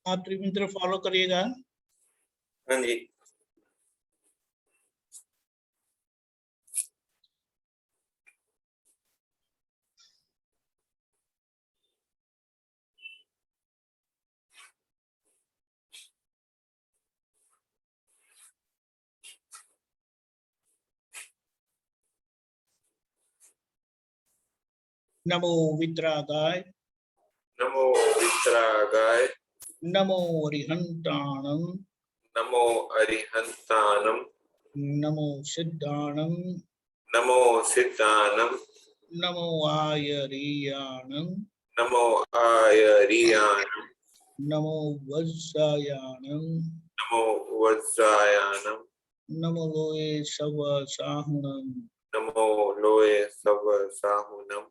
आप त्रिमित्र फॉलो करिएगा। हाँ जी। नमो वित्रागाय, नमो वितरागाय, नमो अरिहंताणं, नमो अरिहंतानम, नमो सिद्धाणं, नमो सिद्धानम, नमो आयरीयाणं, नमो आयरियानम, नमो वज्रायाणं, नमो वज्रायानम, नमो लोये सवसाहुणं, नमो लोये सव साहुनम,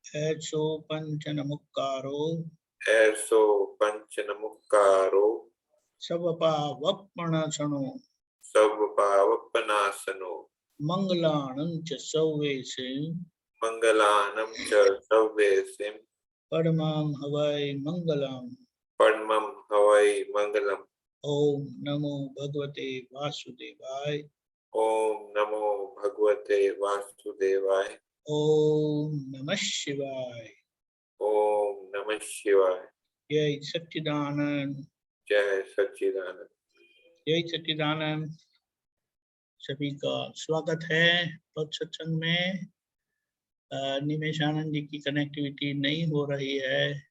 ऐसो पंचनमुक्कारो, ऐसो पंचनमुक्कारो, सबपावप्पणसनो, सब पावपनासनो, मंगलाणं च सौवेशे, मंगलानम च सव्येसिम, परमां हवै मंगलम्। परमं हवै मंगलम। ओम नमो भगवते वासुदेवाय, ओम नमो भगवते वासुदेवाय, ओम नमः शिवाय। ओम नमः शिवाय। जय सच्चिदानंद, जय सच्चिदानंद। जय सच्चिदानंद। सभी का स्वागत है पद सत्संग में। निमेश आनंद जी की कनेक्टिविटी नहीं हो रही है।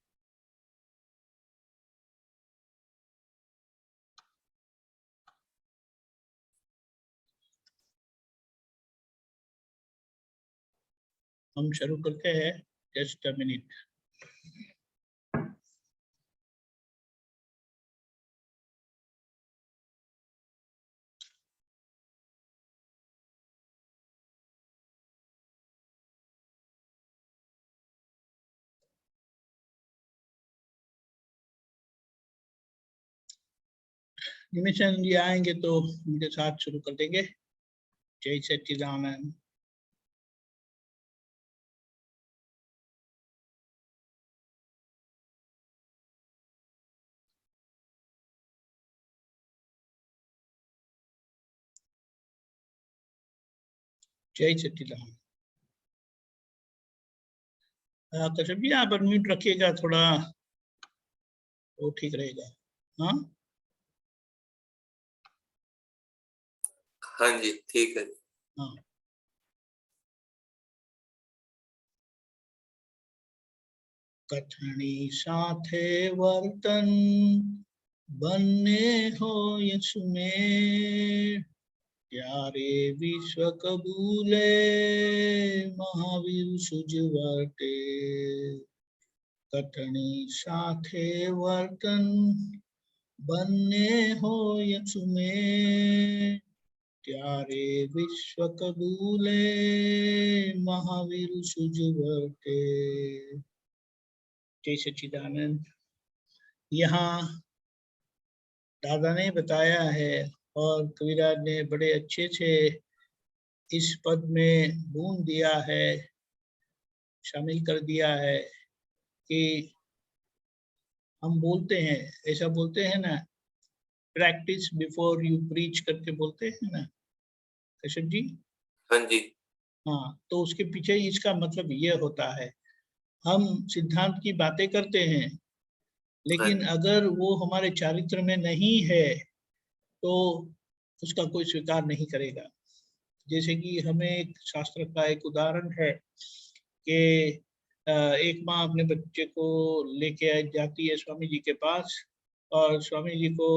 हम शुरू करते हैं, जस्ट अ मिनट। निमेश आनंद जी आएंगे तो उनके साथ शुरू कर देंगे। जय सच्चिदानंद। जय सच्चिदानंद। कश्यप जी आप अनम्यूट रखिएगा थोड़ा, वो ठीक रहेगा। हाँ हाँ जी, ठीक है। हाँ। कथनी साथे वर्तन बनने हो यसुमें, प्यारे विश्व कबूले महावीर सुजवटे। कथनी साथे वर्तन बनने हो यसुमें, प्यारे विश्व कबूले महावीर सुजवटे। जय सच्चिदानंद। यहाँ दादा ने बताया है और कविराज ने बड़े अच्छे से इस पद में बूंद दिया है, शामिल कर दिया है कि हम बोलते हैं, ऐसा बोलते हैं ना, प्रैक्टिस बिफोर यू प्रीच करके बोलते हैं ना कश्यप जी। हाँ जी। हाँ, तो उसके पीछे इसका मतलब ये होता है, हम सिद्धांत की बातें करते हैं लेकिन अगर वो हमारे चारित्र में नहीं है तो उसका कोई स्वीकार नहीं करेगा। जैसे कि हमें एक शास्त्र का एक उदाहरण है कि एक माँ अपने बच्चे को लेके जाती है स्वामी जी के पास और स्वामी जी को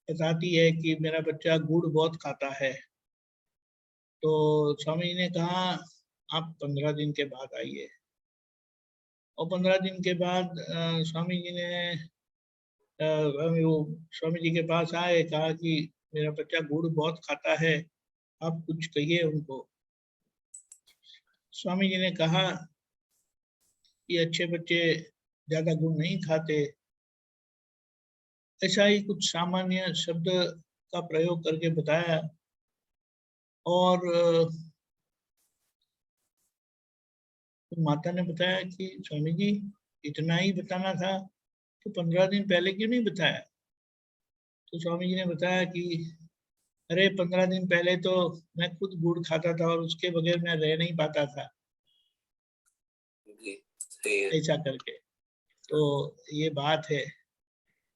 बताती है कि मेरा बच्चा गुड़ बहुत खाता है। तो स्वामी जी ने कहा आप 15 दिन के बाद आइए। और 15 दिन के बाद स्वामी जी ने वो स्वामी जी के पास आए, कहा कि मेरा बच्चा गुड़ बहुत खाता है, आप कुछ कहिए उनको। स्वामी जी ने कहा कि अच्छे बच्चे ज्यादा गुड़ नहीं खाते। ऐसा ही कुछ सामान्य शब्द का प्रयोग करके बताया। और माता ने बताया कि स्वामी जी इतना ही बताना था तो 15 दिन पहले क्यों नहीं बताया? तो स्वामी जी ने बताया कि अरे 15 दिन पहले तो मैं खुद गुड़ खाता था और उसके बगैर मैं रह नहीं पाता था, जी सही है। ऐसा करके। तो ये बात है।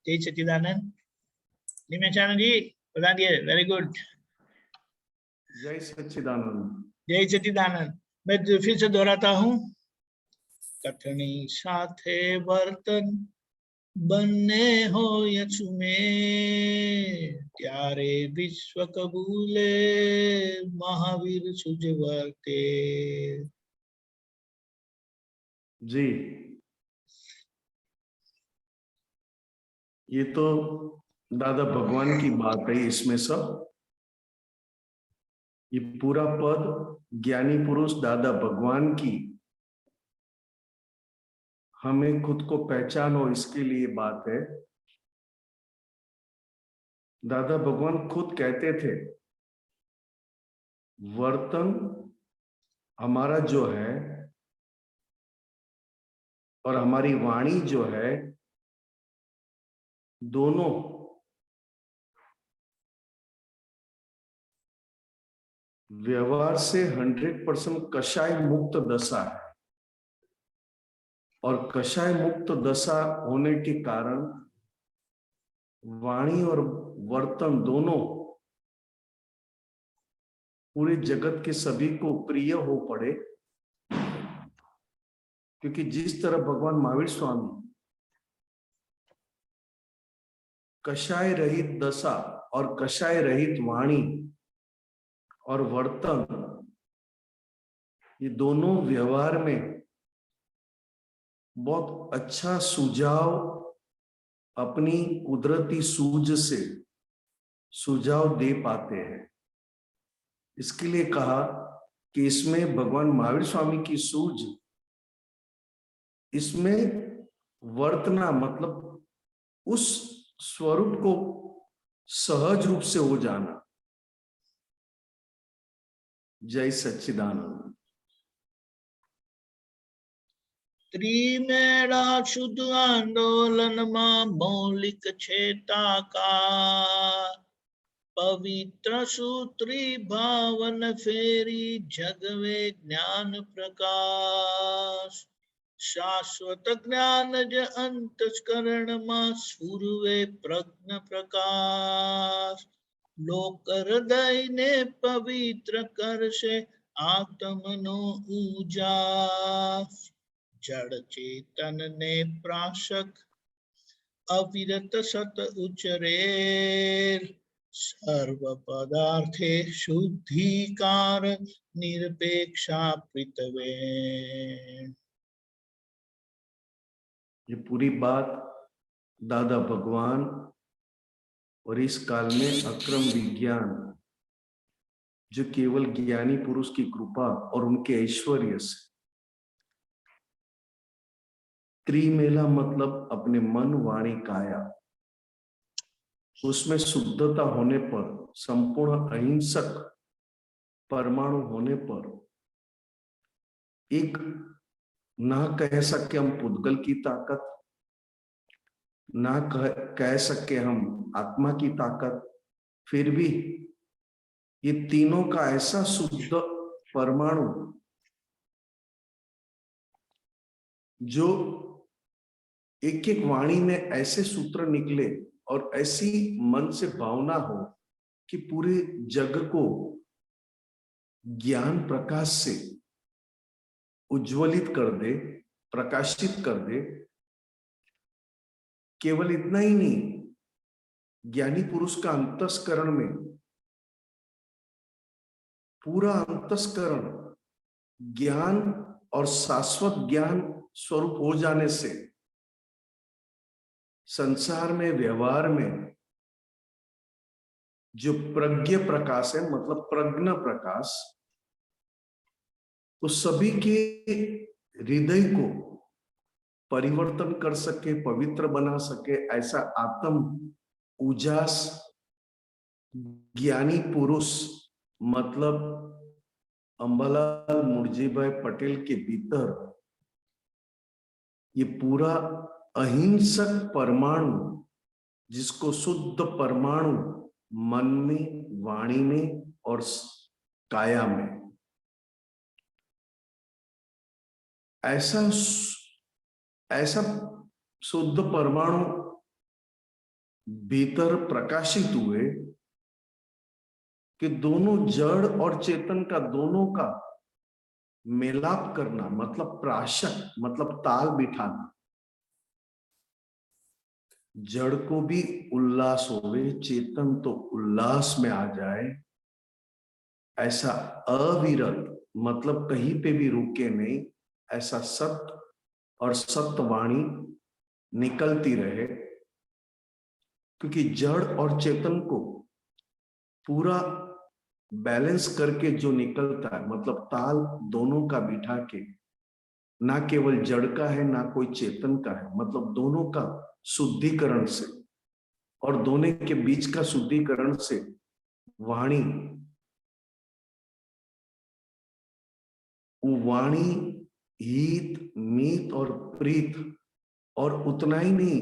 जय सच्चिदानंद। निमेशानंद जी बता दिए, वेरी गुड। जय सच्चिदानंद। जय सच्चिदानंद। मैं फिर से दोहराता हूँ। कथनी साथे बर्तन बनने हो यछु में, त्यारे विश्व कबूले महावीर सुजवर्ते। जी, ये तो दादा भगवान की बात है। इसमें सब ये पूरा पद ज्ञानी पुरुष दादा भगवान की, हमें खुद को पहचानो इसके लिए बात है। दादा भगवान खुद कहते थे वर्तन हमारा जो है और हमारी वाणी जो है, दोनों व्यवहार से 100% कषाय मुक्त दशा है। और कषाय मुक्त दशा होने के कारण वाणी और वर्तन दोनों पूरे जगत के सभी को प्रिय हो पड़े। क्योंकि जिस तरह भगवान महावीर स्वामी कषाय रहित दशा और कषाय रहित वाणी और वर्तन, ये दोनों व्यवहार में बहुत अच्छा सुझाव अपनी कुदरती सूझ से सुझाव दे पाते हैं। इसके लिए कहा कि इसमें भगवान महावीर स्वामी की सूझ, इसमें वर्तना मतलब उस स्वरूप को सहज रूप से हो जाना। जय सच्चिदानंद। त्रिमेड़ा शुद्ध आंदोलन मां मौलिक छेता का, पवित्र सूत्री भावन फेरी जगवे ज्ञान प्रकाश, शाश्वत ज्ञान ज अंतस्करण मां सूर्वे प्रज्ञ प्रकाश, लोक हृदय ने पवित्र कर से आत्मनो उजास, जड़ चेतन ने प्राशक अविरत सत उचरेर, सर्व पदार्थे शुद्धिकार निरपेक्षा पृथ्वे। ये पूरी बात दादा भगवान और इस काल में अक्रम विज्ञान, जो केवल ज्ञानी पुरुष की कृपा और उनके ऐश्वर्य से, त्रिमेला मतलब अपने मन वाणी काया, उसमें शुद्धता होने पर, संपूर्ण अहिंसक परमाणु होने पर, एक ना कह सके हम पुद्गल की ताकत, ना कह सके हम आत्मा की ताकत, फिर भी ये तीनों का ऐसा शुद्ध परमाणु जो एक एक वाणी में ऐसे सूत्र निकले और ऐसी मन से भावना हो कि पूरे जग को ज्ञान प्रकाश से उज्ज्वलित कर दे, प्रकाशित कर दे। केवल इतना ही नहीं, ज्ञानी पुरुष का अंतस्करण में पूरा अंतस्करण ज्ञान और शाश्वत ज्ञान स्वरूप हो जाने से संसार में, व्यवहार में जो प्रज्ञ प्रकाश है, मतलब प्रज्ञा प्रकाश, तो सभी के हृदय को परिवर्तन कर सके, पवित्र बना सके, ऐसा आत्म उजास ज्ञानी पुरुष मतलब अंबालाल मुर्जीभाई पटेल के भीतर ये पूरा अहिंसक परमाणु, जिसको शुद्ध परमाणु मन में, वाणी में और काया में, ऐसा शुद्ध परमाणु भीतर प्रकाशित हुए कि दोनों जड़ और चेतन का, दोनों का मेलाप करना, मतलब प्राशक, मतलब ताल बिठाना। जड़ को भी उल्लास होवे, चेतन तो उल्लास में आ जाए, ऐसा अविरत, मतलब कहीं पे भी रुके नहीं, ऐसा सत्य और सत्यवाणी निकलती रहे। क्योंकि जड़ और चेतन को पूरा बैलेंस करके जो निकलता है, मतलब ताल दोनों का बिठा के, ना केवल जड़ का है ना कोई चेतन का है, मतलब दोनों का शुद्धिकरण से, और दोनों के बीच का शुद्धिकरण से वाणी, वो वाणी हित, मीत और प्रीत, और उतना ही नहीं,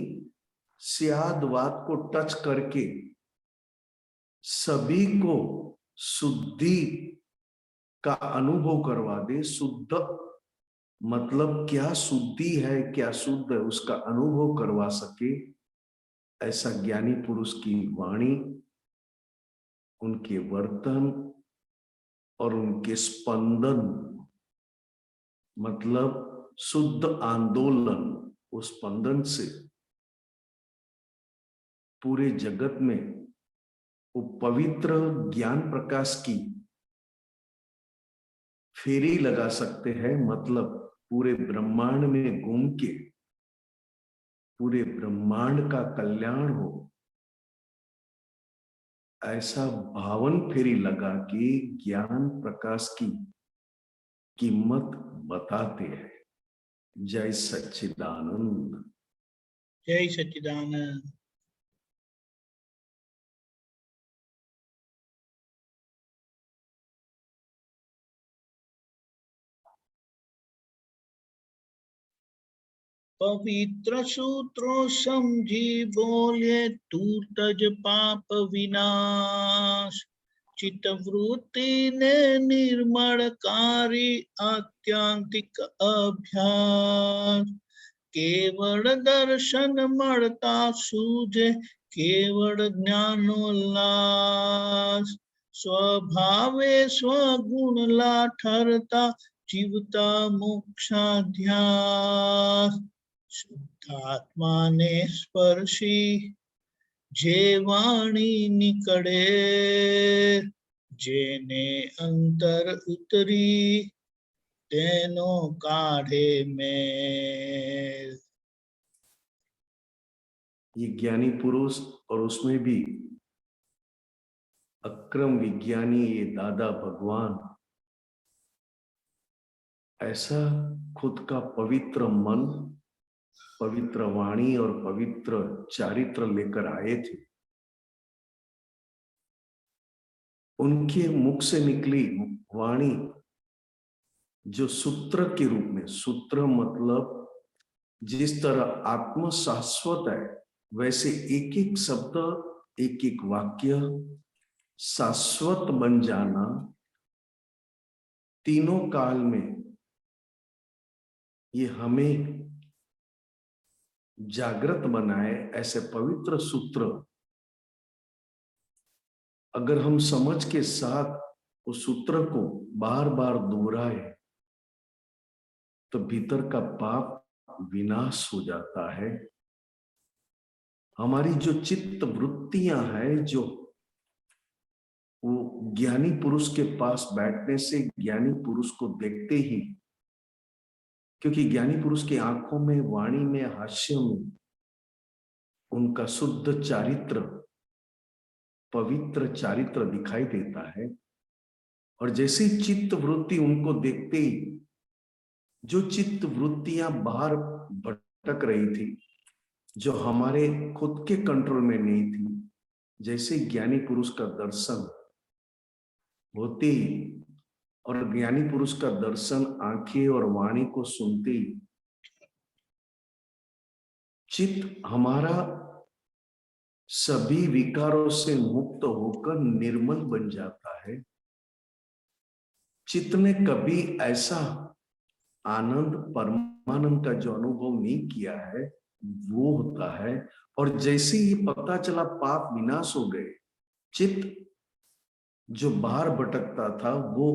स्यादवाद को टच करके सभी को शुद्धि का अनुभव करवा दे। शुद्ध मतलब क्या शुद्धि है, क्या शुद्ध है, उसका अनुभव करवा सके, ऐसा ज्ञानी पुरुष की वाणी, उनके वर्तन और उनके स्पंदन, मतलब शुद्ध आंदोलन, उस स्पंदन से पूरे जगत में वो पवित्र ज्ञान प्रकाश की फेरी लगा सकते हैं। मतलब पूरे ब्रह्मांड में घूम के पूरे ब्रह्मांड का कल्याण हो, ऐसा भावन फेरी लगा के ज्ञान प्रकाश की कीमत बताते हैं। जय सच्चिदानंद। जय सच्चिदानंद। पवित्र सूत्रों समझी बोले तू तज पाप विनाश, चित्तवृत्ति ने निर्मलकारी आत्यांतिक अभ्यास, केवल दर्शन मरता सूझे केवल ज्ञानोल्लास, स्वभावे स्वगुण ला ठरता जीवता मोक्षाध्यास, शुद्धात्मा ने स्पर्शी जे वाणी निकड़े, जेने अंतर उतरी तेनो काढ़े मेल। ये ज्ञानी पुरुष, और उसमें भी अक्रम विज्ञानी, ये दादा भगवान, ऐसा खुद का पवित्र मन, पवित्र वाणी और पवित्र चारित्र लेकर आए थे। उनके मुख से निकली वाणी जो सूत्र के रूप में, सूत्र मतलब जिस तरह आत्म शाश्वत है, वैसे एक एक शब्द, एक एक वाक्य शाश्वत बन जाना, तीनों काल में ये हमें जागृत बनाए। ऐसे पवित्र सूत्र अगर हम समझ के साथ उस सूत्र को बार बार दोहराए तो भीतर का पाप विनाश हो जाता है। हमारी जो चित्त वृत्तियां हैं, जो वो ज्ञानी पुरुष के पास बैठने से, ज्ञानी पुरुष को देखते ही, क्योंकि ज्ञानी पुरुष की आंखों में, वाणी में, हास्य में उनका शुद्ध चारित्र, पवित्र चारित्र दिखाई देता है। और जैसे चित्त वृत्ति उनको देखते ही, जो चित्त वृत्तियां बाहर भटक रही थी, जो हमारे खुद के कंट्रोल में नहीं थी, जैसे ज्ञानी पुरुष का दर्शन होते ही, और ज्ञानी पुरुष का दर्शन आंखें और वाणी को सुनते ही, चित्त हमारा सभी विकारों से मुक्त होकर निर्मल बन जाता है। चित्त ने कभी ऐसा आनंद परमानंद का जो अनुभव नहीं किया है वो होता है। और जैसे ही पता चला पाप विनाश हो गए, चित्त जो बाहर भटकता था वो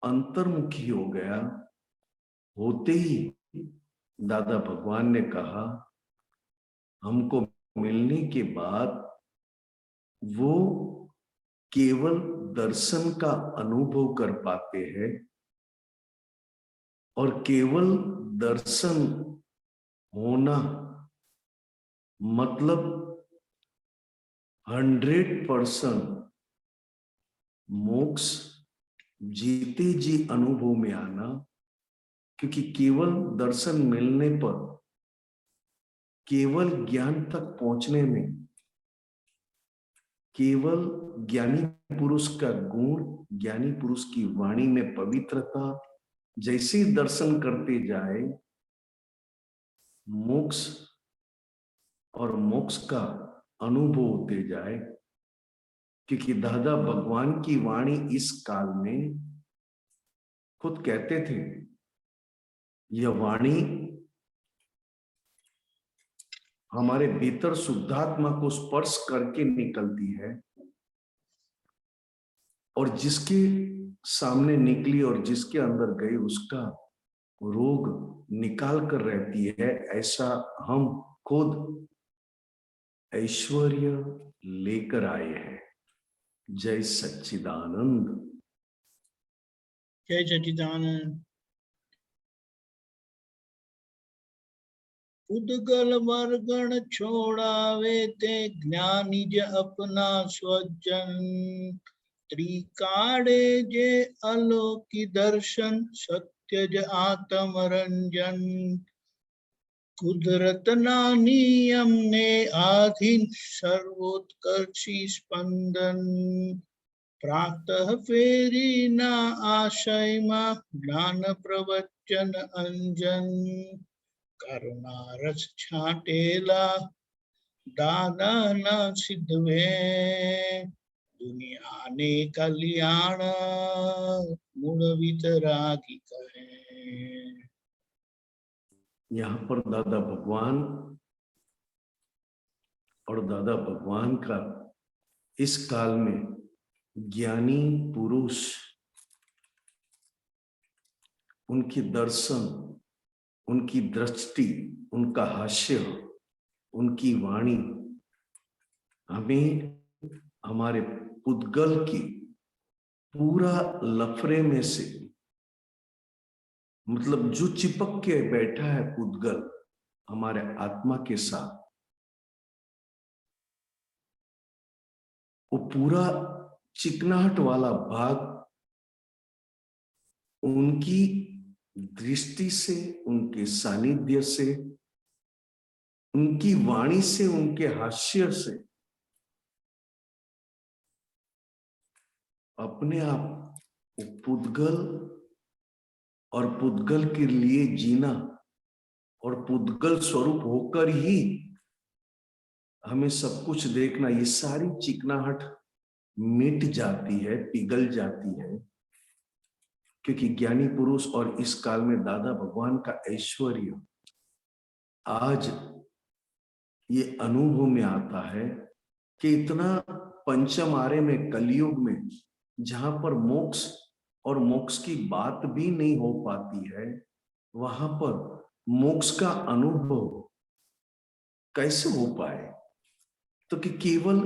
अंतर्मुखी हो गया। होते ही दादा भगवान ने कहा, हमको मिलने के बाद वो केवल दर्शन का अनुभव कर पाते हैं, और केवल दर्शन होना मतलब 100% मोक्ष जीते जी अनुभव में आना। क्योंकि केवल दर्शन मिलने पर, केवल ज्ञान तक पहुंचने में, केवल ज्ञानी पुरुष का गुण, ज्ञानी पुरुष की वाणी में पवित्रता, जैसे दर्शन करते जाए मोक्ष और मोक्ष का अनुभव होते जाए। क्योंकि दादा भगवान की वाणी इस काल में खुद कहते थे, यह वाणी हमारे भीतर शुद्धात्मा को स्पर्श करके निकलती है, और जिसके सामने निकली और जिसके अंदर गई उसका रोग निकाल कर रहती है। ऐसा हम खुद ऐश्वर्य लेकर आए हैं। जय सच्चिदानंद। जय सच्चिदानंद। उद्गल वर्गण छोड़ावे ते ज्ञानी ज अपना स्वजन, त्रिकाड़े जे अलोकी दर्शन, सत्य ज आत्म रंजन। कुदरत ना नियम ने आधीन सर्वोत्कर्षी स्पंदन, प्रातः फेरी ना आशय मा ज्ञान प्रवचन अंजन। करुणा रस छाटेला दादा ना सिद्धवे, दुनिया ने कल्याण मूल वितरागी कहे। यहाँ पर दादा भगवान और दादा भगवान का इस काल में ज्ञानी पुरुष, उनकी दर्शन, उनकी दृष्टि, उनका हास्य, उनकी वाणी हमें हमारे पुद्गल की पूरा लफड़े में से, मतलब जो चिपक के बैठा है पुद्गल हमारे आत्मा के साथ, वो पूरा चिकनाहट वाला भाग उनकी दृष्टि से, उनके सानिध्य से, उनकी वाणी से, उनके हास्य से अपने आप पुद्गल और पुद्गल के लिए जीना और पुद्गल स्वरूप होकर ही हमें सब कुछ देखना, ये सारी चिकनाहट मिट जाती है, पिघल जाती है। क्योंकि ज्ञानी पुरुष और इस काल में दादा भगवान का ऐश्वर्य आज ये अनुभव में आता है कि इतना पंचम आरे में, कलयुग में, जहां पर मोक्ष और मोक्ष की बात भी नहीं हो पाती है, वहां पर मोक्ष का अनुभव कैसे हो पाए? तो कि केवल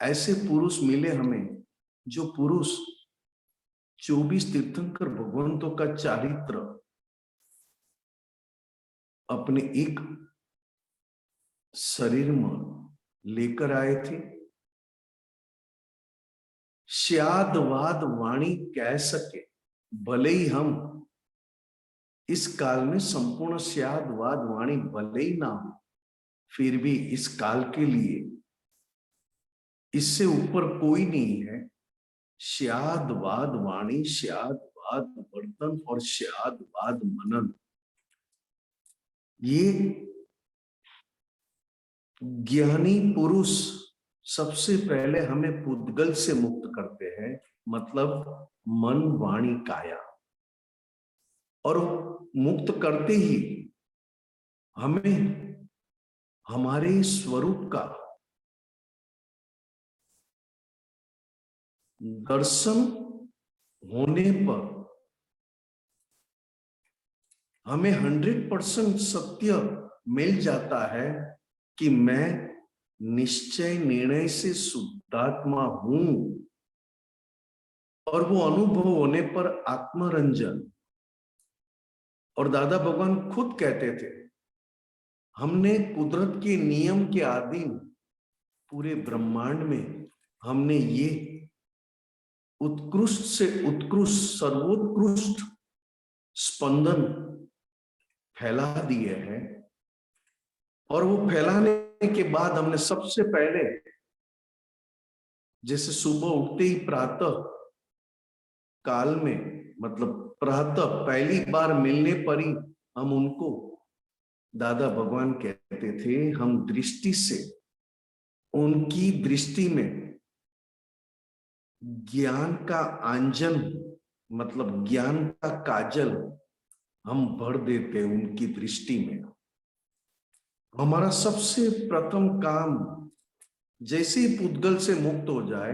ऐसे पुरुष मिले हमें, जो पुरुष 24 तीर्थंकर भगवंतों का चारित्र अपने एक शरीर में लेकर आए थे। श्याद वाद वाणी कह सके, भले ही हम इस काल में संपूर्ण श्याद वाद वाणी भले ही ना हो, फिर भी इस काल के लिए इससे ऊपर कोई नहीं है। श्याद वाद वाणी, श्याद वाद बर्तन और श्याद वाद मनन, ये ज्ञानी पुरुष सबसे पहले हमें पुद्गल से मुक्त करते हैं, मतलब मन वाणी काया, और मुक्त करते ही हमें हमारे स्वरूप का दर्शन होने पर हमें 100% सत्य मिल जाता है कि मैं निश्चय निर्णय से शुद्धात्मा हूं, और वो अनुभव होने पर आत्मरंजन। और दादा भगवान खुद कहते थे, हमने कुदरत के नियम के अधीन पूरे ब्रह्मांड में हमने ये उत्कृष्ट से उत्कृष्ट सर्वोत्कृष्ट स्पंदन फैला दिए हैं, और वो फैलाने के बाद हमने सबसे पहले, जैसे सुबह उठते ही प्रातः काल में, मतलब प्रातः पहली बार मिलने पर ही हम उनको, दादा भगवान कहते थे, हम दृष्टि से उनकी दृष्टि में ज्ञान का आंजन, मतलब ज्ञान का काजल हम भर देते उनकी दृष्टि में। हमारा सबसे प्रथम काम, जैसे ही पुद्गल से मुक्त हो जाए,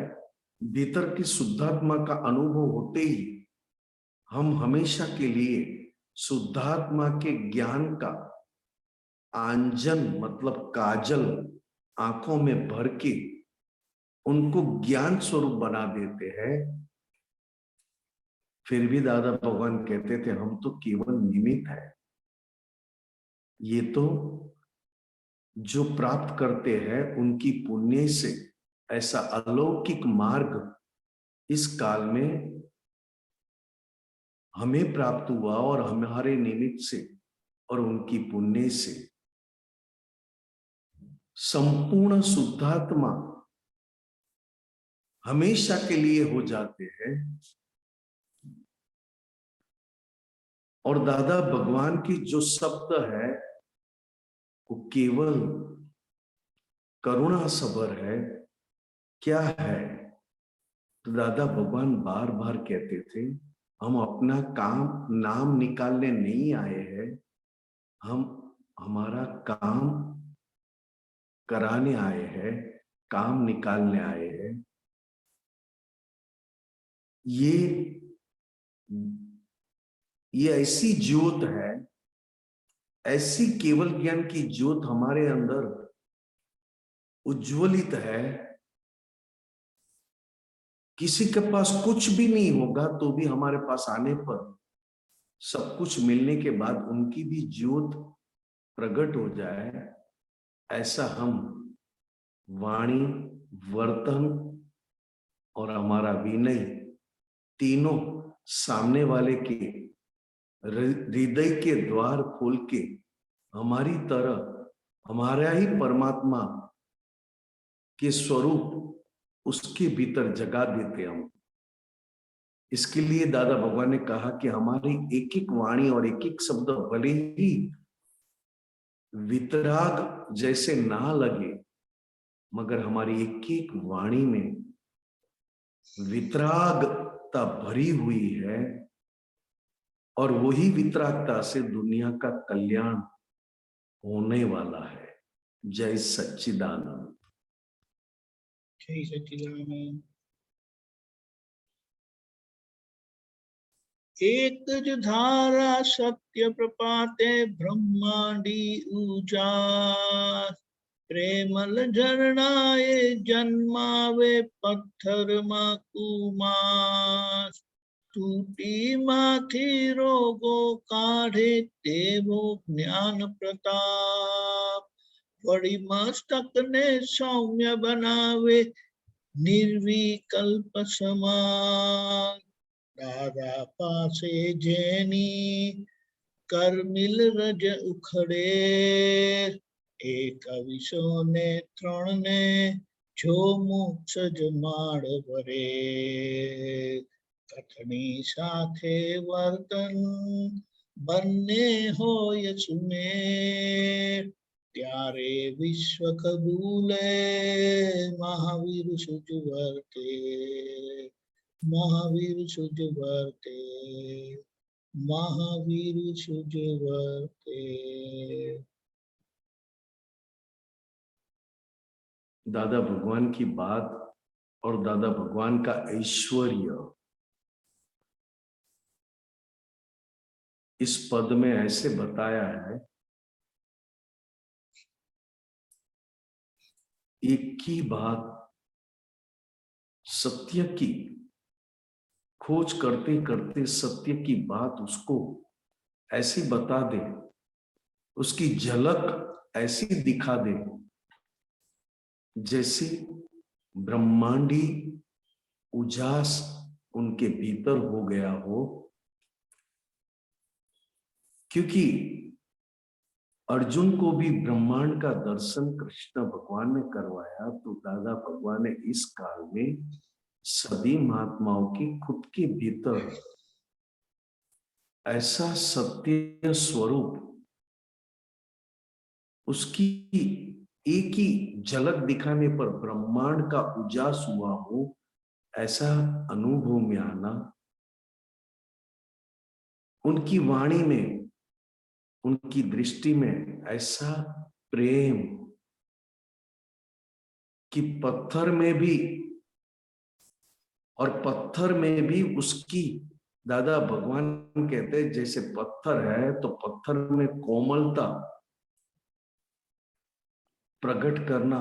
भीतर की शुद्धात्मा का अनुभव होते ही हम हमेशा के लिए शुद्धात्मा के ज्ञान का आंजन, मतलब काजल आंखों में भर के उनको ज्ञान स्वरूप बना देते हैं। फिर भी दादा भगवान कहते थे, हम तो केवल निमित्त है, ये तो जो प्राप्त करते हैं उनकी पुण्य से ऐसा अलौकिक मार्ग इस काल में हमें प्राप्त हुआ, और हमारे निमित्त से और उनकी पुण्य से संपूर्ण शुद्धात्मा हमेशा के लिए हो जाते हैं। और दादा भगवान की जो शब्द है वो केवल करुणा सबर है। क्या है? तो दादा भगवान बार बार कहते थे, हम अपना काम नाम निकालने नहीं आए हैं, हम हमारा काम कराने आए हैं, काम निकालने आए हैं। ये ऐसी ज्योत है, ऐसी केवल ज्ञान की ज्योत हमारे अंदर उज्ज्वलित है। किसी के पास कुछ भी नहीं होगा तो भी हमारे पास आने पर सब कुछ मिलने के बाद उनकी भी ज्योत प्रकट हो जाए, ऐसा हम वाणी, वर्तन और हमारा विनय तीनों सामने वाले के हृदय के द्वार खोल के हमारी तरह हमारा ही परमात्मा के स्वरूप उसके भीतर जगा देते हम। इसके लिए दादा भगवान ने कहा कि हमारी एक एक वाणी और एक एक शब्द भले ही वितराग जैसे ना लगे, मगर हमारी एक एक वाणी में वितरागता भरी हुई है, और वही वितरागता से दुनिया का कल्याण होने वाला है। जय सच्चिदानंद। जय सच्चिदानंद। एक जो धारा सत्य प्रपाते ब्रह्मांडी उजास, प्रेमल झरनाए जन्मावे पत्थर मा कुमास, तूटी माथी रोगो काढ़े तेवो ज्ञान प्रताप, वड़ी मस्तक ने सौम्य बनावे निर्विकल्प समान, दादा पासे जेनी कर मिल रज उखड़े, एक विशो ने त्रण ने जो मोक्ष जमाड़ भरे, कथनी साथे वर्तन बन्ने होय सुमेर, ત્યારે વિશ્વ કબૂલે મહાવીર સુજવર્તે મહાવીર સુજવર્તે મહાવીર સુજવર્તે। दादा भगवान की बात और दादा भगवान का ऐश्वर्य इस पद में ऐसे बताया है, एक ही बात सत्य की खोज करते करते सत्य की बात उसको ऐसी बता दे, उसकी झलक ऐसी दिखा दे जैसे ब्रह्मांडी उजास उनके भीतर हो गया हो। क्योंकि अर्जुन को भी ब्रह्मांड का दर्शन कृष्ण भगवान ने करवाया, तो दादा भगवान ने इस काल में सभी महात्माओं की खुद के भीतर ऐसा सत्य स्वरूप, उसकी एक ही झलक दिखाने पर ब्रह्मांड का उजास हुआ हो, ऐसा अनुभव में आना, उनकी वाणी में, उनकी दृष्टि में ऐसा प्रेम कि पत्थर में भी, और पत्थर में भी उसकी, दादा भगवान कहते हैं जैसे पत्थर है तो पत्थर में कोमलता प्रकट करना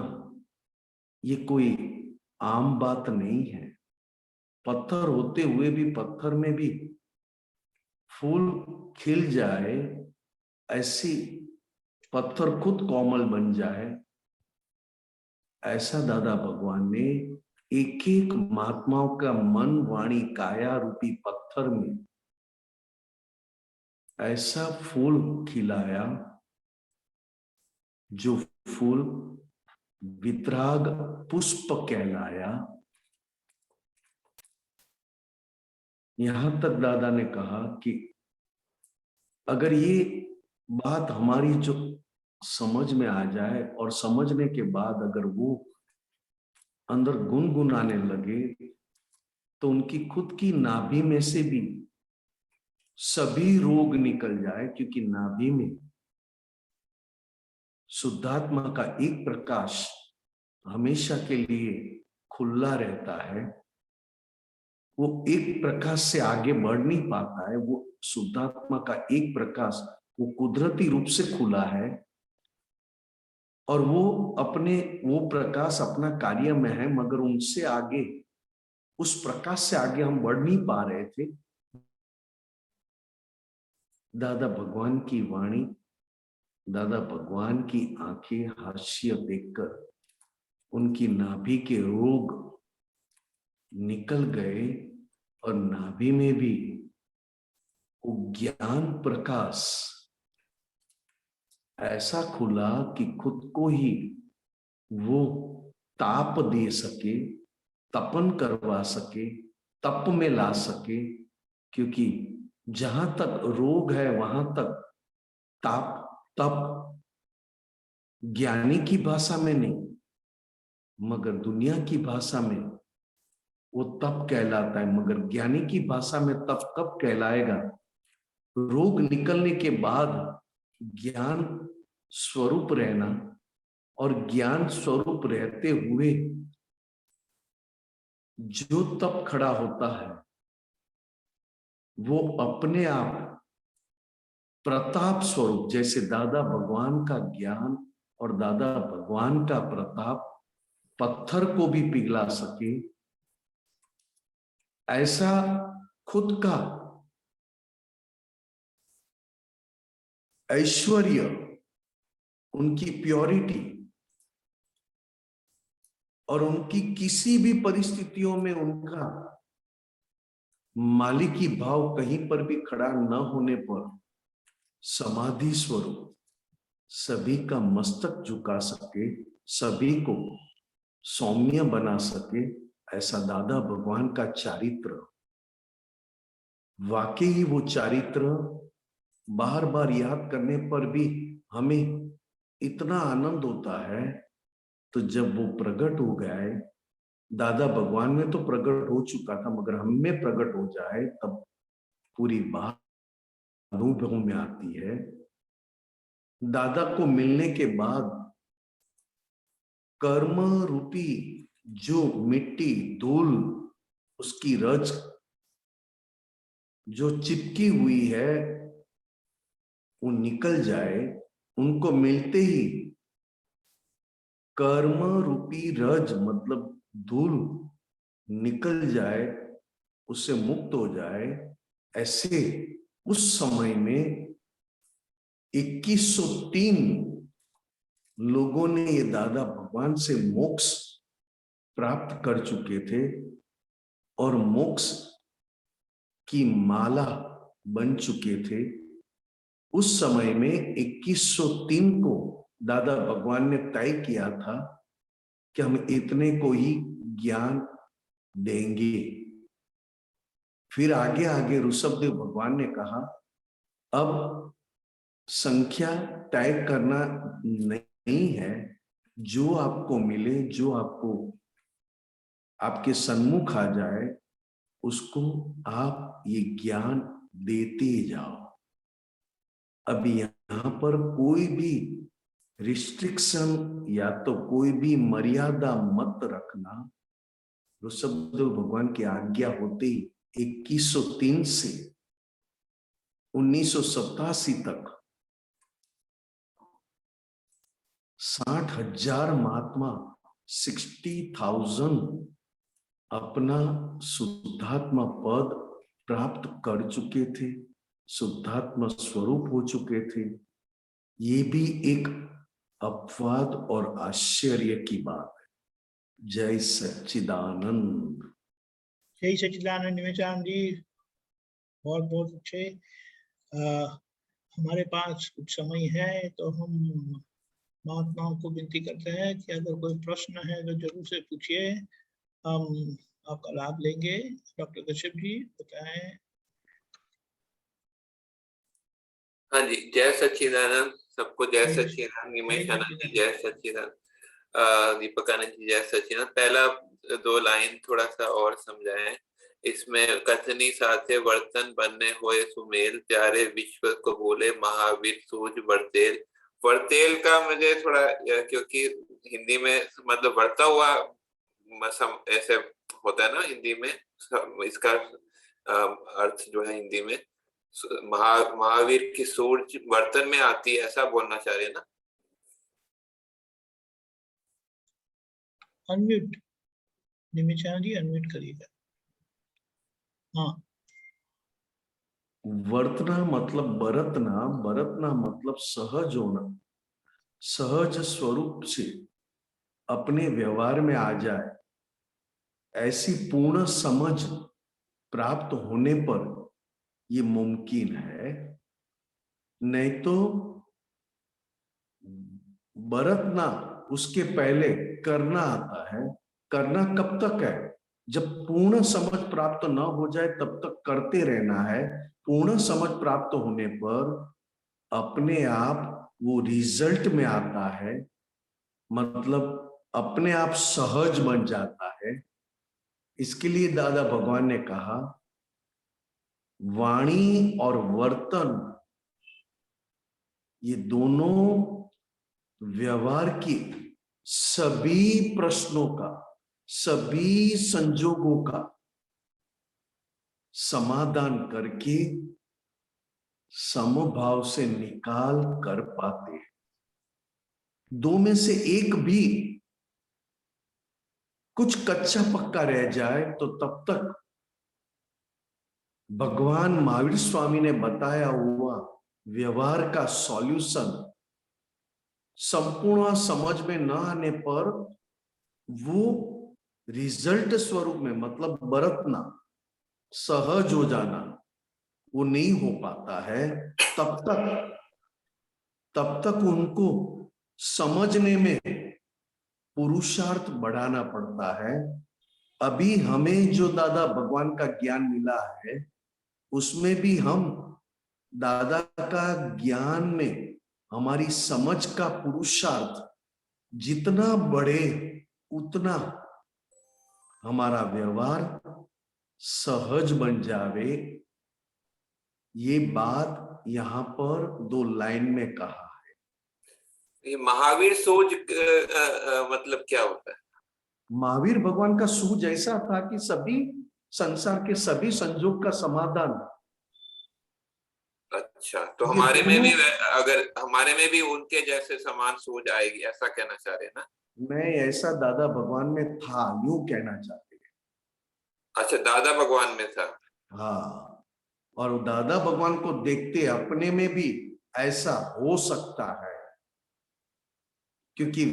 ये कोई आम बात नहीं है। पत्थर होते हुए भी पत्थर में भी फूल खिल जाए, ऐसी पत्थर खुद कोमल बन जाए, ऐसा दादा भगवान ने एक एक महात्माओं का मन वाणी काया रूपी पत्थर में ऐसा फूल खिलाया, जो फूल वितराग पुष्प कहलाया। यहां तक दादा ने कहा कि अगर ये बात हमारी जो समझ में आ जाए और समझने के बाद अगर वो अंदर गुनगुनाने लगे, तो उनकी खुद की नाभि में से भी सभी रोग निकल जाए। क्योंकि नाभि में शुद्धात्मा का एक प्रकाश हमेशा के लिए खुला रहता है, वो एक प्रकाश से आगे बढ़ नहीं पाता है। वो शुद्धात्मा का एक प्रकाश वो कुदरती रूप से खुला है, और वो प्रकाश अपना कार्य में है, मगर उनसे आगे, उस प्रकाश से आगे हम बढ़ नहीं पा रहे थे। दादा भगवान की वाणी, दादा भगवान की आंखें हास्य देखकर उनकी नाभि के रोग निकल गए, और नाभि में भी वो ज्ञान प्रकाश ऐसा खुला कि खुद को ही वो ताप दे सके, तपन करवा सके, तप में ला सके। क्योंकि जहां तक रोग है वहां तक ताप, तप ज्ञानी की भाषा में नहीं, मगर दुनिया की भाषा में वो तप कहलाता है। मगर ज्ञानी की भाषा में तप कब कहलाएगा? रोग निकलने के बाद ज्ञान स्वरूप रहना, और ज्ञान स्वरूप रहते हुए जो तप खड़ा होता है वो अपने आप प्रताप स्वरूप, जैसे दादा भगवान का ज्ञान और दादा भगवान का प्रताप पत्थर को भी पिघला सके, ऐसा खुद का ऐश्वर्य, उनकी प्योरिटी और उनकी किसी भी परिस्थितियों में उनका मालिकी भाव कहीं पर भी खड़ा न होने पर समाधि स्वरूप सभी का मस्तक झुका सके, सभी को सौम्य बना सके, ऐसा दादा भगवान का चारित्र। वाकई ही वो चारित्र बार बार याद करने पर भी हमें इतना आनंद होता है। तो जब वो प्रकट हो गए, दादा भगवान में तो प्रकट हो चुका था, मगर हम में प्रकट हो जाए तब पूरी बात अनुभव में आती है। दादा को मिलने के बाद कर्म रूपी जो मिट्टी धूल, उसकी रज जो चिपकी हुई है वो निकल जाए। उनको मिलते ही कर्म रूपी रज मतलब धूल निकल जाए, उससे मुक्त हो जाए। ऐसे उस समय में 2103 लोगों ने ये दादा भगवान से मोक्ष प्राप्त कर चुके थे और मोक्ष की माला बन चुके थे। उस समय में 2103 को दादा भगवान ने तय किया था कि हम इतने को ही ज्ञान देंगे। फिर आगे आगे ऋषभदेव भगवान ने कहा अब संख्या तय करना नहीं है, जो आपको मिले, जो आपको आपके सन्मुख आ जाए, उसको आप ये ज्ञान देते जाओ। अभी यहाँ पर कोई भी रिस्ट्रिक्शन या तो कोई भी मर्यादा मत रखना। ऋषभदेव भगवान की आज्ञा होते ही 2103 से 1987 तक 60,000 महात्मा 60,000 अपना शुद्धात्मा पद प्राप्त कर चुके थे, शुद्धात्मा स्वरूप हो चुके थे। ये भी एक अपवाद और आश्चर्य की बात है। जय सच्चिदानंद। जय सच्चिदानंद निमिषानंद जी, बहुत बहुत अच्छे। हमारे पास कुछ समय है तो हम महात्माओं को विनती करते हैं कि अगर कोई प्रश्न है तो जरूर से पूछिए, हम आपका लाभ लेंगे। डॉक्टर कश्यप जी बताएं। हाँ जी, जय सच्चिदानंद सबको। जय सच्चिदानंद निमेशानंद जी, जय सच्चिदानंद दीपकानंद जी, जय सच्चिदानंद। पहला 2 लाइन थोड़ा सा और समझाएं। इसमें कथनी साथे वर्तन बनने होए सुमेल, प्यारे विश्व को बोले महावीर सूझ वर्तेल। वर्तेल का मुझे थोड़ा, क्योंकि हिंदी में मतलब वर्ता हुआ ऐसे होता है ना हिंदी में, इसका अर्थ जो है हिंदी में महावीर की सूरज बर्तन में आती है, ऐसा बोलना चाह रहे हैं ना? अनम्यूट निमिषानंद जी, अनम्यूट करिएगा। हाँ, वर्तना मतलब बरतना, बरतना मतलब सहज होना, सहज स्वरूप से अपने व्यवहार में आ जाए, ऐसी पूर्ण समझ प्राप्त होने पर ये मुमकिन है। नहीं तो बरतना उसके पहले करना आता है। करना कब तक है? जब पूर्ण समझ प्राप्त न हो जाए तब तक करते रहना है। पूर्ण समझ प्राप्त होने पर अपने आप वो रिजल्ट में आता है, मतलब अपने आप सहज बन जाता है। इसके लिए दादा भगवान ने कहा वाणी और वर्तन ये दोनों व्यवहार की सभी प्रश्नों का, सभी संजोगों का समाधान करके समभाव से निकाल कर पाते हैं। दो में से एक भी कुछ कच्चा पक्का रह जाए तो तब तक भगवान महावीर स्वामी ने बताया हुआ व्यवहार का सॉल्यूशन संपूर्ण समझ में न आने पर वो रिजल्ट स्वरूप में, मतलब बरतना, सहज हो जाना, वो नहीं हो पाता है। तब तक उनको समझने में पुरुषार्थ बढ़ाना पड़ता है। अभी हमें जो दादा भगवान का ज्ञान मिला है उसमें भी हम दादा का ज्ञान में हमारी समझ का पुरुषार्थ जितना बढ़े उतना हमारा व्यवहार सहज बन जावे। ये बात यहाँ पर 2 लाइन में कहा है। ये महावीर सोच मतलब क्या होता है? महावीर भगवान का सूझ ऐसा था कि सभी संसार के सभी संजोग का समाधान। अच्छा, तो ये हमारे में दोनों, भी अगर हमारे में भी उनके जैसे समान सोच आएगी, ऐसा कहना चाह रहे हैं ना? मैं ऐसा दादा भगवान में था, यूं कहना चाहते हैं। अच्छा, दादा भगवान में था। हाँ, और दादा भगवान को देखते अपने में भी ऐसा हो सकता है, क्योंकि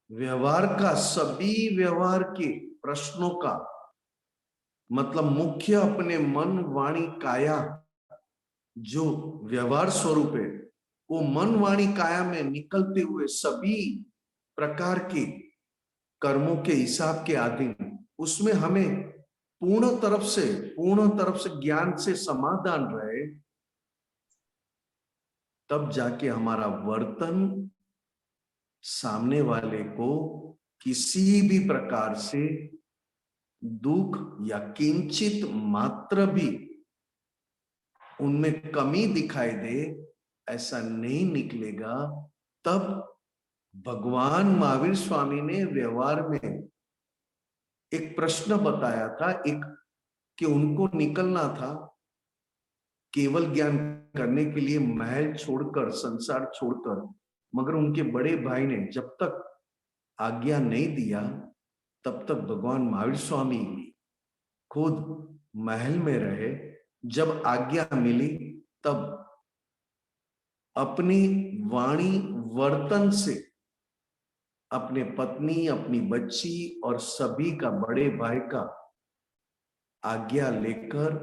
व्यवहार का सभी व्यवहार के प्रश्नों का मतलब मुख्य अपने मन वाणी काया जो व्यवहार स्वरूप है, वो मन वाणी काया में निकलते हुए सभी प्रकार के कर्मों के हिसाब के अधीन, उसमें हमें पूर्ण तरफ से ज्ञान से समाधान रहे, तब जाके हमारा वर्तन सामने वाले को किसी भी प्रकार से दुख या किंचित मात्र भी उनमें कमी दिखाई दे, ऐसा नहीं निकलेगा। तब भगवान महावीर स्वामी ने व्यवहार में एक प्रश्न बताया था, एक कि उनको निकलना था केवल ज्ञान करने के लिए महल छोड़कर, संसार छोड़कर, मगर उनके बड़े भाई ने जब तक आज्ञा नहीं दिया तब तक भगवान महावीर स्वामी खुद महल में रहे। जब आज्ञा मिली तब अपनी वाणी वर्तन से अपने पत्नी, अपनी बच्ची और सभी का, बड़े भाई का आज्ञा लेकर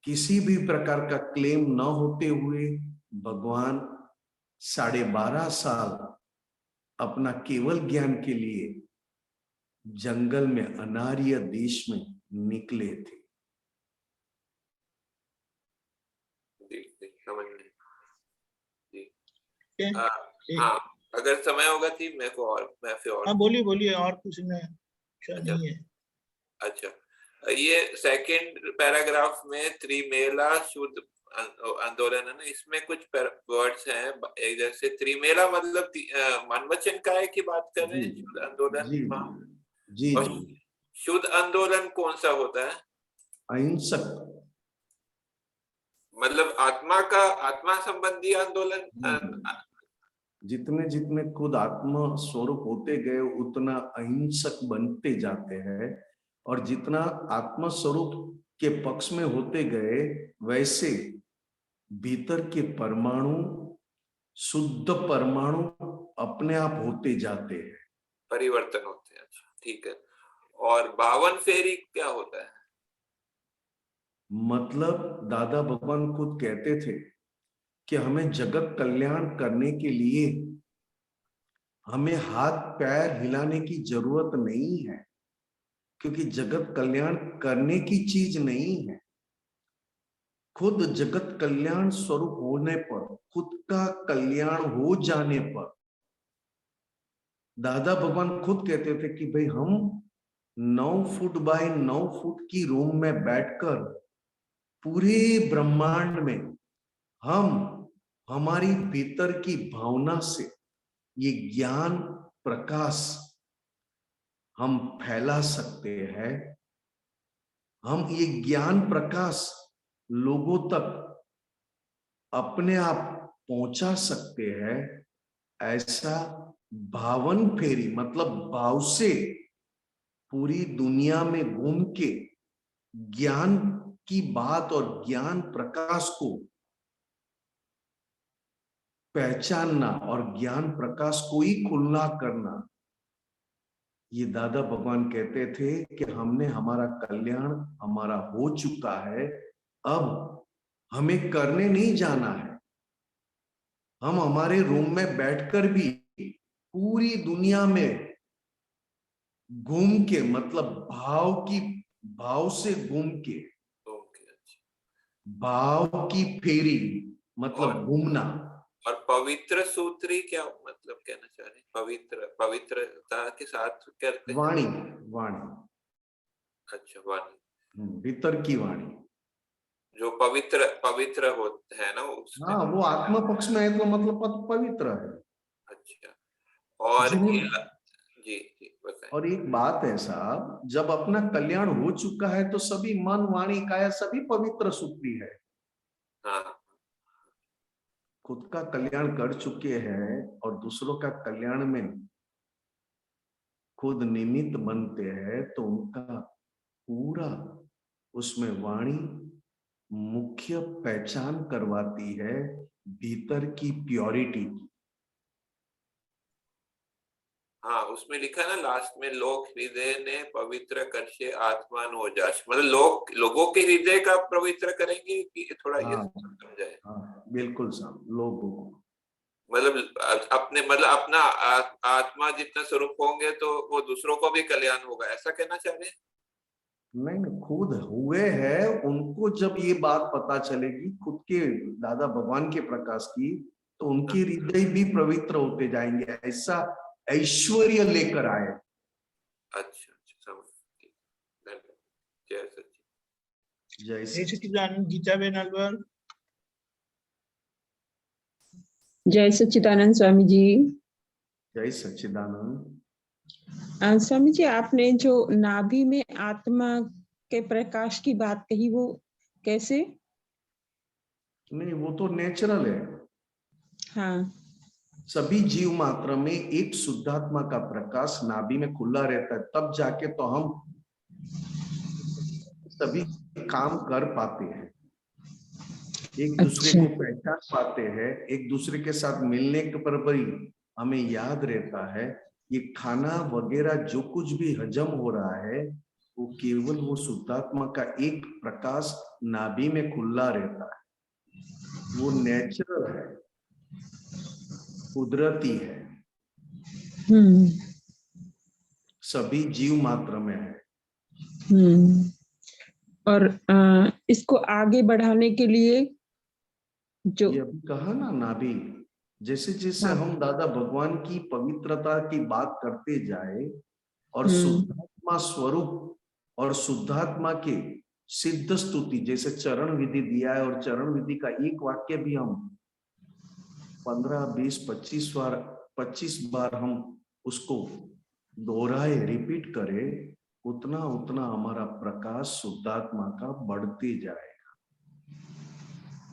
किसी भी प्रकार का क्लेम न होते हुए भगवान 12.5 साल अपना केवल ज्ञान के लिए जंगल में, अनार्य देश में निकले थे। समझ में जी। ठीक। हाँ, अगर समय होगा थी मेरे को और मैं फिर और। हाँ, बोलिए और कुछ नहीं है। अच्छा, ये सेकंड पैराग्राफ में त्रिमेला शुद्ध आंदोलन है ना, इसमें कुछ वर्ड्स हैं एक जैसे त्रिमेला मतलब मनवचन काय की बात कर रहे हैं, शुद्ध आंदोलन। जी और शुद्ध आंदोलन कौन सा होता है? अहिंसक, मतलब आत्मा संबंधी आंदोलन। जितने जितने खुद आत्मा स्वरूप होते गए उतना अहिंसक बनते जाते हैं, और जितना आत्मा स्वरूप के पक्ष में होते गए वैसे भीतर के परमाणु, शुद्ध परमाणु अपने आप होते जाते हैं, परिवर्तन होते हैं। अच्छा, ठीक है। और 52 फेरी क्या होता है? मतलब दादा भगवान खुद कहते थे कि हमें जगत कल्याण करने के लिए हमें हाथ पैर हिलाने की जरूरत नहीं है, क्योंकि जगत कल्याण करने की चीज नहीं है। खुद जगत कल्याण स्वरूप होने पर, खुद का कल्याण हो जाने पर दादा भगवान खुद कहते थे कि भाई हम 9 फुट बाय 9 फुट की रूम में बैठकर पूरे ब्रह्मांड में हम हमारी भीतर की भावना से ये ज्ञान प्रकाश हम फैला सकते हैं। हम ये ज्ञान प्रकाश लोगों तक अपने आप पहुंचा सकते हैं। ऐसा 52 फेरी मतलब भाव से पूरी दुनिया में घूम के ज्ञान की बात और ज्ञान प्रकाश को पहचानना और ज्ञान प्रकाश को ही खुला करना, ये दादा भगवान कहते थे कि हमने, हमारा कल्याण हमारा हो चुका है, अब हमें करने नहीं जाना है। हम हमारे रूम में बैठकर भी पूरी दुनिया में घूम के, मतलब भाव से घूम के, भाव की फेरी मतलब घूमना। और पवित्र सूत्री क्या मतलब कहना चाह रहे हैं? पवित्रता के साथ करते हैं। वाणी, वाणी। अच्छा, वाणी, भीतर की वाणी जो पवित्र होता है ना उसमें। हाँ, वो आत्मा पक्ष में है तो मतलब पवित्र है। अच्छा, और जिन्हें, जी जी बताएं। और एक बात है साहब, जब अपना कल्याण हो चुका है तो सभी मन, वाणी, काया सभी पवित्र सूत्री है। हाँ, खुद का कल्याण कर चुके हैं और दूसरों का कल्याण में खुद निमित्त बनते हैं तो उनका पूरा उसमें वाणी मुख्य पहचान करवाती है भीतर की प्योरिटी की। हाँ, उसमें लिखा ना लास्ट में, लोक हृदय ने पवित्र करके आत्मान हो जाश, मतलब लोगों के हृदय का पवित्र करेंगे कि थोड़ा ये हाँ, समझाए। हाँ, बिल्कुल साहब, लोगों को मतलब मतलब अपना आत्मा जितना स्वरूप होंगे तो वो दूसरों को भी कल्याण होगा, ऐसा कहना चाह रहे हैं? नहीं, खुद हुए हैं उनको जब ये बात पता चलेगी खुद के दादा भगवान के प्रकाश की, तो उनके हृदय भी पवित्र होते जाएंगे, ऐसा ऐश्वर्य लेकर आए। अच्छा, समझ, जय सच्चिदानंद। जय जय सच्चिदानंद। सच्चिदानंद। गीताबेन अलवर। जय सच्चिदानंद स्वामी जी। जय सच्चिदानंद। स्वामी जी, आपने जो नाभि में आत्मा के प्रकाश की बात कही, वो कैसे? नहीं, वो तो नेचुरल है। हाँ, सभी जीव मात्र में एक शुद्धात्मा का प्रकाश नाभि में खुला रहता है, तब जाके तो हम सभी काम कर पाते हैं, एक दूसरे को पहचान पाते हैं, एक दूसरे के साथ मिलने के पर भी हमें याद रहता है ये खाना वगैरह जो कुछ भी हजम हो रहा है वो केवल वो शुद्धात्मा का एक प्रकाश नाभि में खुला रहता है। वो नेचुरल है, कुदरती है, सभी जीव मात्र में है। और इसको आगे बढ़ाने के लिए जो ये अभी कहा ना नाभि, जैसे जैसे हम दादा भगवान की पवित्रता की बात करते जाए और शुद्धात्मा स्वरूप और शुद्धात्मा के सिद्ध स्तुति, जैसे चरण विधि दिया है और चरण विधि का एक वाक्य भी हम 15, 20, 25 बार हम उसको दोहराए, रिपीट करें, उतना उतना हमारा प्रकाश शुद्धात्मा का बढ़ते जाएगा।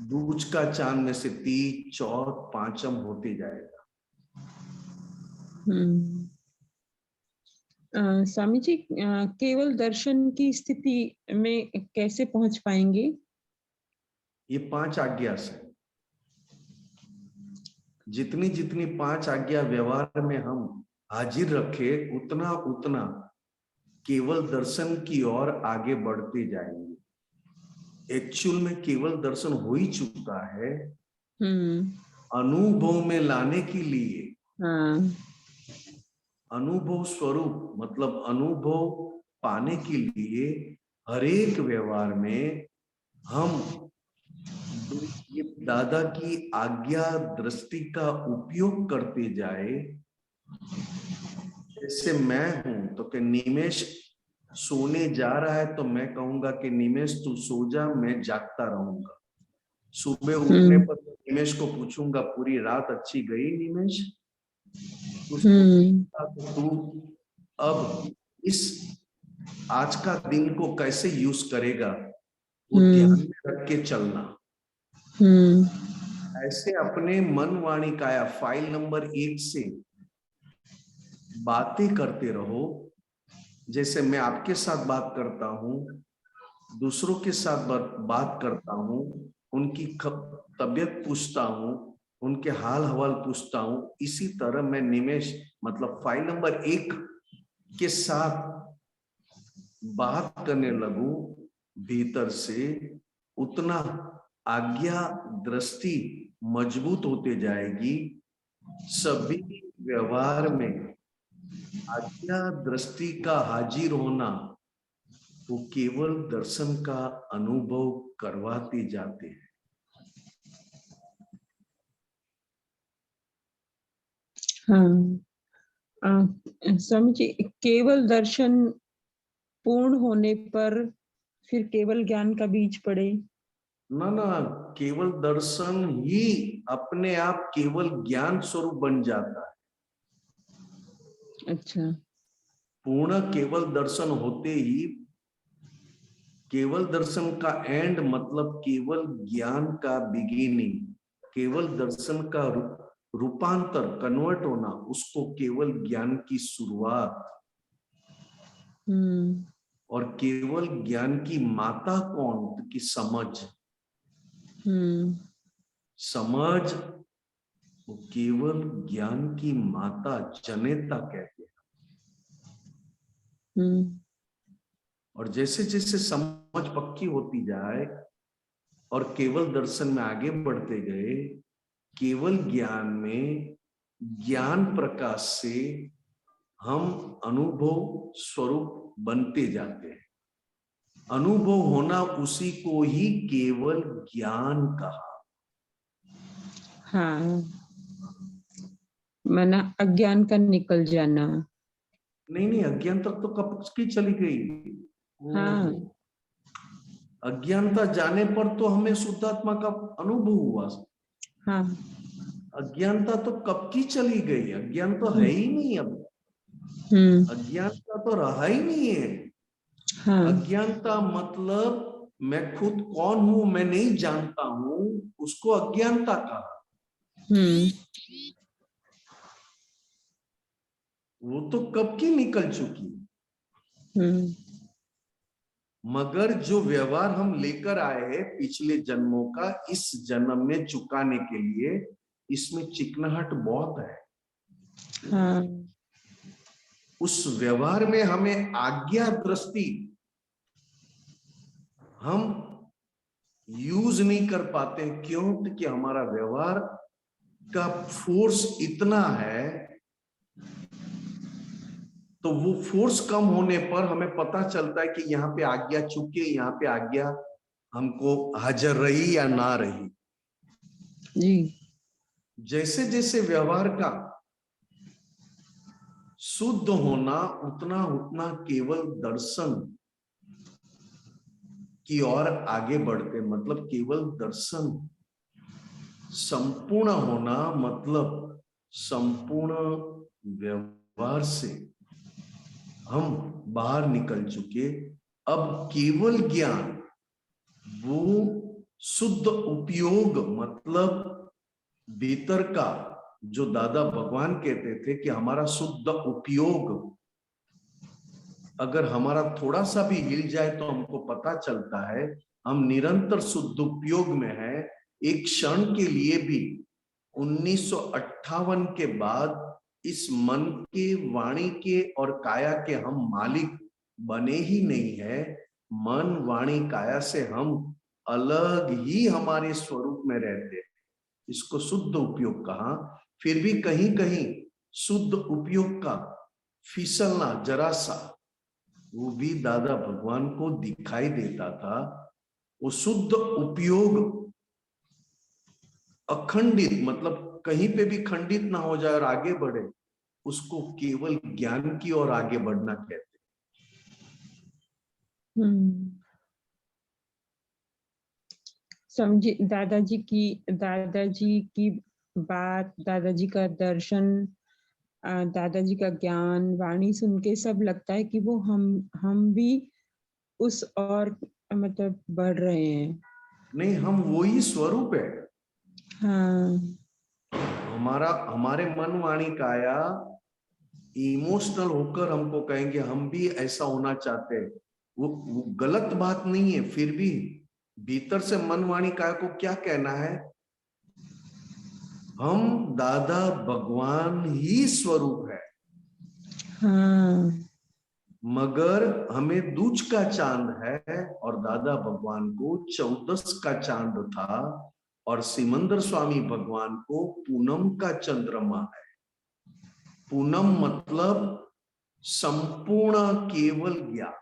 दूज का चांद में से 3, 4, 5 होते जाएगा। स्वामी जी, केवल दर्शन की स्थिति में कैसे पहुंच पाएंगे? ये 5 आज्ञा से, जितनी जितनी 5 आज्ञा व्यवहार में हम हाजिर रखे उतना उतना केवल दर्शन की ओर आगे बढ़ते जाएंगे। एक्चुअल में केवल दर्शन हो ही चुका है, अनुभव में लाने के लिए अनुभव स्वरूप मतलब अनुभव पाने के लिए हर एक व्यवहार में हम ये दादा की आज्ञा दृष्टि का उपयोग करते जाए। जैसे मैं हूं तो कि निमेश सोने जा रहा है तो मैं कहूंगा कि निमेश तू सो जा, मैं जागता रहूंगा। सुबह उठने पर निमेश को पूछूंगा पूरी रात अच्छी गई निमेश? तू अब इस आज का दिन को कैसे यूज करेगा, वो ध्यान में रख के चलना। ऐसे अपने मन वाणी काया फाइल नंबर 1 से बातें करते रहो। जैसे मैं आपके साथ बात करता हूं, दूसरों के साथ बात करता हूं, उनकी तबीयत पूछता हूं, उनके हाल हवाल पूछता हूं, इसी तरह मैं निमेश मतलब फाइल नंबर 1 के साथ बात करने लगूं भीतर से, उतना आज्ञा दृष्टि मजबूत होते जाएगी। सभी व्यवहार में आज्ञा दृष्टि का हाजिर होना वो केवल दर्शन का अनुभव करवाते जाते हैं। हाँ, स्वामी जी, केवल दर्शन पूर्ण होने पर फिर केवल ज्ञान का बीज पड़े? ना ना, केवल दर्शन ही अपने आप केवल ज्ञान स्वरूप बन जाता है। अच्छा। पूर्ण केवल दर्शन होते ही, केवल दर्शन का एंड मतलब केवल ज्ञान का बिगिनिंग, केवल दर्शन का रूपांतर, कन्वर्ट होना, उसको केवल ज्ञान की शुरुआत। और केवल ज्ञान की माता कौन? की समझ। समझ वो केवल ज्ञान की माता, जनेता कहते हैं। और जैसे जैसे समझ पक्की होती जाए और केवल दर्शन में आगे बढ़ते गए, केवल ज्ञान में ज्ञान प्रकाश से हम अनुभव स्वरूप बनते जाते हैं। अनुभव होना उसी को ही केवल ज्ञान कहा। हाँ, मना अज्ञान का निकल जाना। नहीं, अज्ञान तक तो कब की चली गई। हाँ। अज्ञानता जाने पर तो हमें शुद्धात्मा का अनुभव हुआ। हाँ। अज्ञानता तो कब की चली गई, अज्ञान तो है ही नहीं अब। अज्ञानता तो रहा ही नहीं है। हाँ। अज्ञानता मतलब मैं खुद कौन हूं, मैं नहीं जानता हूं, उसको अज्ञानता कहा। वो तो कब की निकल चुकी। मगर जो व्यवहार हम लेकर आए हैं पिछले जन्मों का, इस जन्म में चुकाने के लिए, इसमें चिकनाहट बहुत है। हाँ। उस व्यवहार में हमें आज्ञा दृष्टि हम यूज नहीं कर पाते। क्यों? कि हमारा व्यवहार का फोर्स इतना है, तो वो फोर्स कम होने पर हमें पता चलता है कि यहाँ पे आज्ञा चुके, यहाँ पे आज्ञा हमको हाजिर रही या ना रही। जी। जैसे जैसे व्यवहार का शुद्ध होना, उतना उतना केवल दर्शन की ओर आगे बढ़ते। मतलब केवल दर्शन संपूर्ण होना, मतलब संपूर्ण व्यवहार से हम बाहर निकल चुके। अब केवल ज्ञान, वो शुद्ध उपयोग, मतलब भीतर का, जो दादा भगवान कहते थे कि हमारा शुद्ध उपयोग अगर हमारा थोड़ा सा भी हिल जाए तो हमको पता चलता है हम निरंतर शुद्ध उपयोग में है। एक क्षण के लिए भी 1958 के बाद इस मन के, वाणी के और काया के हम मालिक बने ही नहीं है। मन, वाणी, काया से हम अलग ही हमारे स्वरूप में रहते हैं। इसको शुद्ध उपयोग कहा। फिर भी कहीं कहीं शुद्ध उपयोग का फिसलना जरा सा, वो भी दादा भगवान को दिखाई देता था। वो शुद्ध उपयोग अखंडित, मतलब कहीं पे भी खंडित ना हो जाए और आगे बढ़े, उसको केवल ज्ञान की ओर आगे बढ़ना कहते हैं। समझी। दादाजी की बात, दादाजी का दर्शन, दादाजी का ज्ञान, वाणी सुन के सब लगता है कि वो हम भी उस और मतलब बढ़ रहे हैं। नहीं, हम वही स्वरूप है। हाँ। हमारे मन, वाणी, काया इमोशनल होकर हमको कहेंगे हम भी ऐसा होना चाहते हैं। वो गलत बात नहीं है। फिर भी भीतर से मन, वाणी, काया को क्या कहना है? हम दादा भगवान ही स्वरूप है। हाँ। मगर हमें दूज का चांद है और दादा भगवान को 14 का चांद था, और सिमंदर स्वामी भगवान को पूनम का चंद्रमा है। पूनम मतलब संपूर्ण केवल ज्ञान,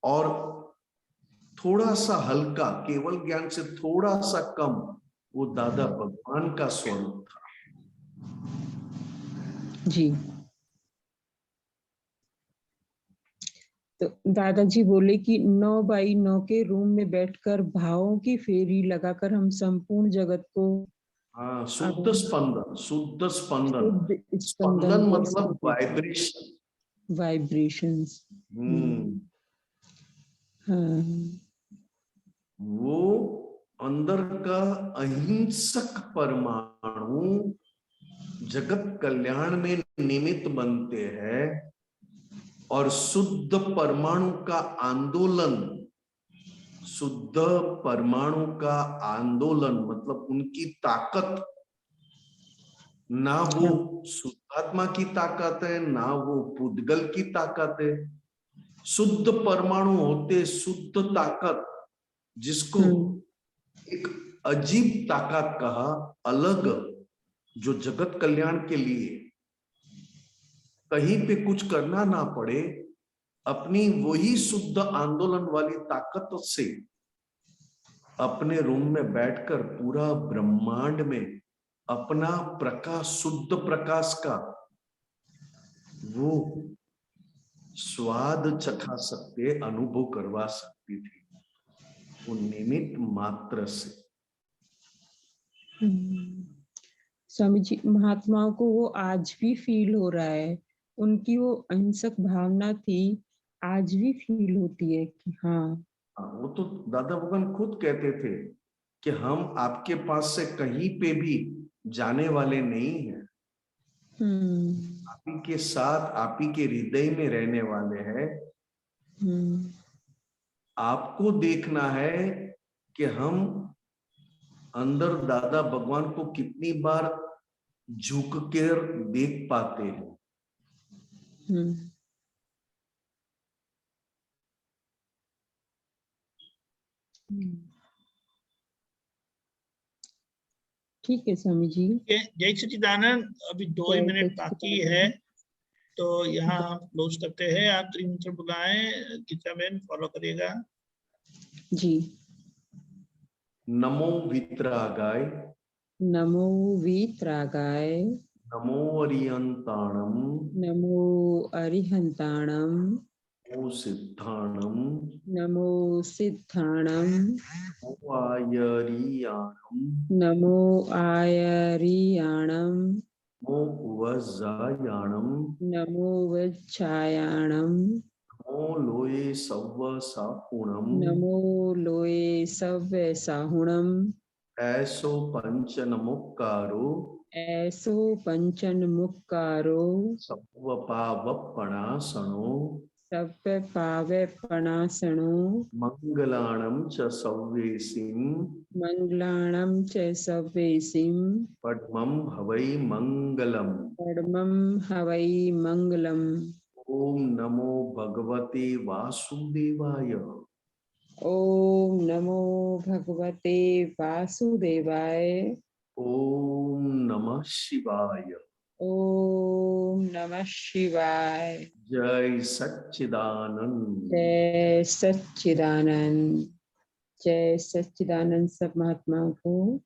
और थोड़ा सा हल्का, केवल ज्ञान से थोड़ा सा कम, वो दादा भगवान का स्वरूप था। जी। तो दादाजी बोले कि 9 बाई 9 के रूम में बैठकर भावों की फेरी लगाकर हम संपूर्ण जगत को हाँ, शुद्ध स्पंदन, शुद्ध स्पंदन। शुद्ध स्पंदन कर मतलब सकते। वाइब्रेशन। वाइब्रेशंस। हाँ, वो अंदर का अहिंसक परमाणु जगत कल्याण में निमित्त बनते हैं और शुद्ध परमाणु का आंदोलन, शुद्ध परमाणु का आंदोलन मतलब उनकी ताकत, ना वो शुद्धात्मा की ताकत है, ना वो पुद्गल की ताकत है। शुद्ध परमाणु होते शुद्ध ताकत, जिसको एक अजीब ताकत कहा, अलग, जो जगत कल्याण के लिए कहीं पे कुछ करना ना पड़े, अपनी वही शुद्ध आंदोलन वाली ताकत से अपने रूम में बैठकर पूरा ब्रह्मांड में अपना प्रकाश, शुद्ध प्रकाश का वो स्वाद चखा सकते, अनुभव करवा सकती थी, वो निमित्त मात्र से। स्वामी जी, महात्माओं को वो आज भी फील हो रहा है, उनकी वो अहिंसक भावना थी, आज भी फील होती है कि हाँ। वो तो दादा भगवान खुद कहते थे कि हम आपके पास से कहीं पे भी जाने वाले नहीं हैं, आप ही के साथ, आप ही के हृदय में रहने वाले हैं। आपको देखना है कि हम अंदर दादा भगवान को कितनी बार झुक कर देख पाते हैं। ठीक है स्वामी जी। जय सच्चिदानंद। अभी 2 ही मिनट बाकी है, तो यहाँ हम क्लोज करते हैं। आप त्रिमंत्र बुलाएं, गीता बहन फॉलो करिएगा जी। नमो वितरागाय, नमो वितरागाय, नमो अरिहंताणम, नमो अरिहंताणम, नमो सिद्धाणम, नमो सिद्धाणम, नमो आयरियाणम, नमो आयरियाणम, नमो वज्जायाणम, नमो वज्जायाणम, नमो लोये सव्व साहुणम, नमो लोये सव्य साहुणम, ऐसो पंचन मुक्कारो, ऐसो पंचन मुक्कारो, सव्व पावपणासनो, सव्य पावय पणासनो, मंगलाणम च सव्येसिम, मंगलाणम च सव्येसिम, पद्मं हवै मंगलम। परमं हवै मंगलम। ओम नमो भगवते वासुदेवाय। ओम नमो भगवते वासुदेवाय। ओम नमः शिवाय। ओम नमः शिवाय। जय सच्चिदानंद। जय सच्चिदानंद। जय सच्चिदानंद सब महात्माओं को।